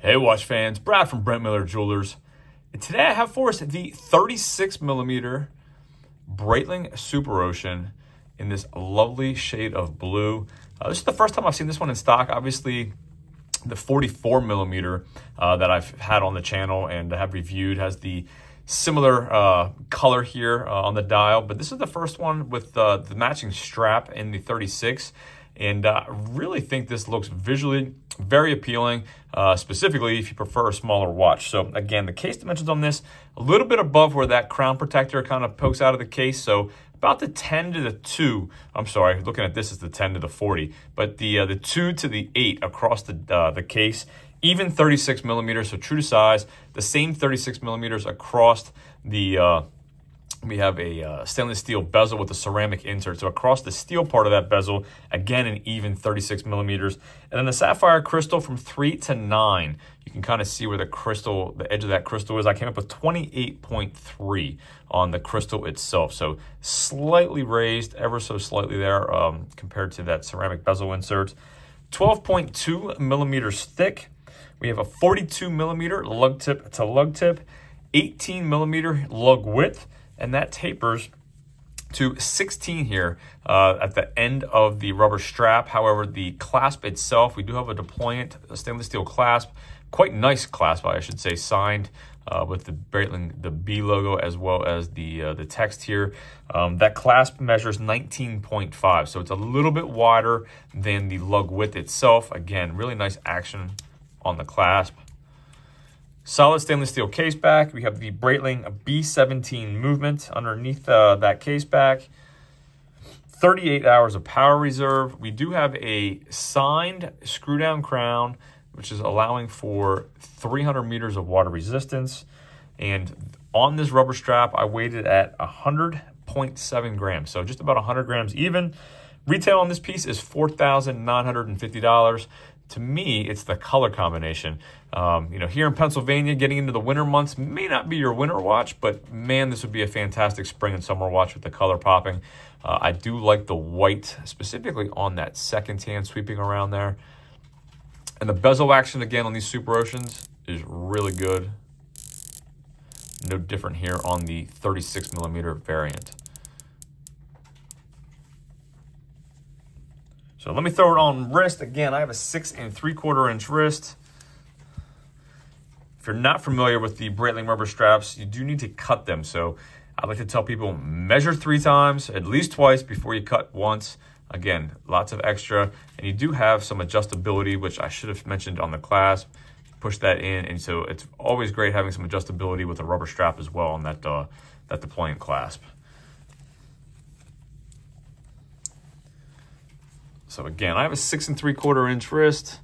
Hey watch fans, Brad from Brent Miller Jewelers. And today I have for us the 36mm Breitling Superocean in this lovely shade of blue. This is the first time I've seen this one in stock. Obviously, the 44mm that I've had on the channel and have reviewed has the similar color here on the dial, but this is the first one with the matching strap in the 36. And I really think this looks visually very appealing, specifically if you prefer a smaller watch. So again, the case dimensions on this, a little bit above where that crown protector kind of pokes out of the case. So about the 10 to the 2, I'm sorry, looking at this is the 10 to the 40, but the 2 to the 8 across the case, even 36mm, so true to size, the same 36mm across the, we have a stainless steel bezel with a ceramic insert. So across the steel part of that bezel, again, an even 36mm. And then the sapphire crystal from 3 to 9. You can kind of see where the crystal, the edge of that crystal is. I came up with 28.3 on the crystal itself. So slightly raised, ever so slightly there compared to that ceramic bezel insert. 12.2mm thick. We have a 42mm lug tip to lug tip, 18mm lug width, and that tapers to 16 here at the end of the rubber strap. However, the clasp itself, we do have a deployant, a stainless steel clasp, quite nice clasp, I should say, signed with the Breitling, the B logo, as well as the text here. That clasp measures 19.5, so it's a little bit wider than the lug width itself. Again, really nice action on the clasp. Solid stainless steel case back. We have the Breitling B17 movement underneath that case back. 38 hours of power reserve. We do have a signed screw down crown, which is allowing for 300 meters of water resistance. And on this rubber strap, I weighed it at 100.7 grams. So just about 100 grams even. Retail on this piece is $4,950. To me, it's the color combination. You know, here in Pennsylvania, getting into the winter months may not be your winter watch, but man, this would be a fantastic spring and summer watch with the color popping. I do like the white, specifically on that second tan sweeping around there. And the bezel action, again, on these Superoceans is really good. No different here on the 36mm variant. So let me throw it on wrist. Again, I have a 6 3/4 inch wrist. If you're not familiar with the Breitling rubber straps, you do need to cut them. So I like to tell people, measure 3 times, at least twice before you cut once. Again, lots of extra. And you do have some adjustability, which I should have mentioned on the clasp. Push that in. And so it's always great having some adjustability with a rubber strap as well on that, that deployant clasp. So again, I have a 6 3/4 inch wrist.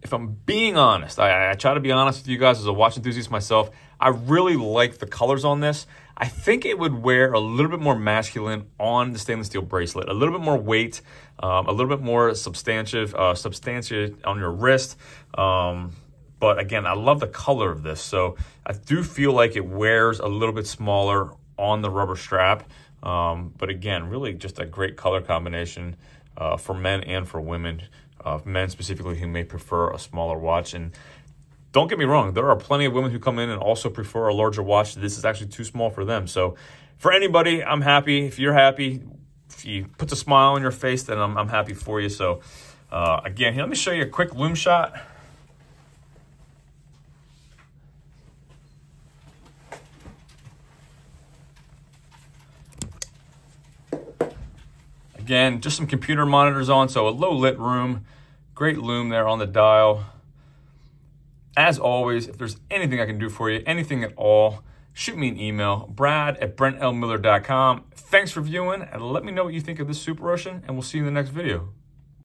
If I'm being honest, I try to be honest with you guys as a watch enthusiast myself. I really like the colors on this. I think it would wear a little bit more masculine on the stainless steel bracelet, a little bit more weight, a little bit more substantive on your wrist. But again, I love the color of this. So I do feel like it wears a little bit smaller on the rubber strap. But again, really just a great color combination for men and for women. Men specifically who may prefer a smaller watch. And don't get me wrong, there are plenty of women who come in and also prefer a larger watch. This is actually too small for them. So for anybody, I'm happy. If you're happy, if you put a smile on your face, then I'm happy for you. So again, here, let me show you a quick loom shot. Again, just some computer monitors on, so a low lit room. Great loom there on the dial. As always, if there's anything I can do for you, anything at all, shoot me an email, brad@brentlmiller.com. Thanks for viewing, and let me know what you think of this Superocean, and we'll see you in the next video.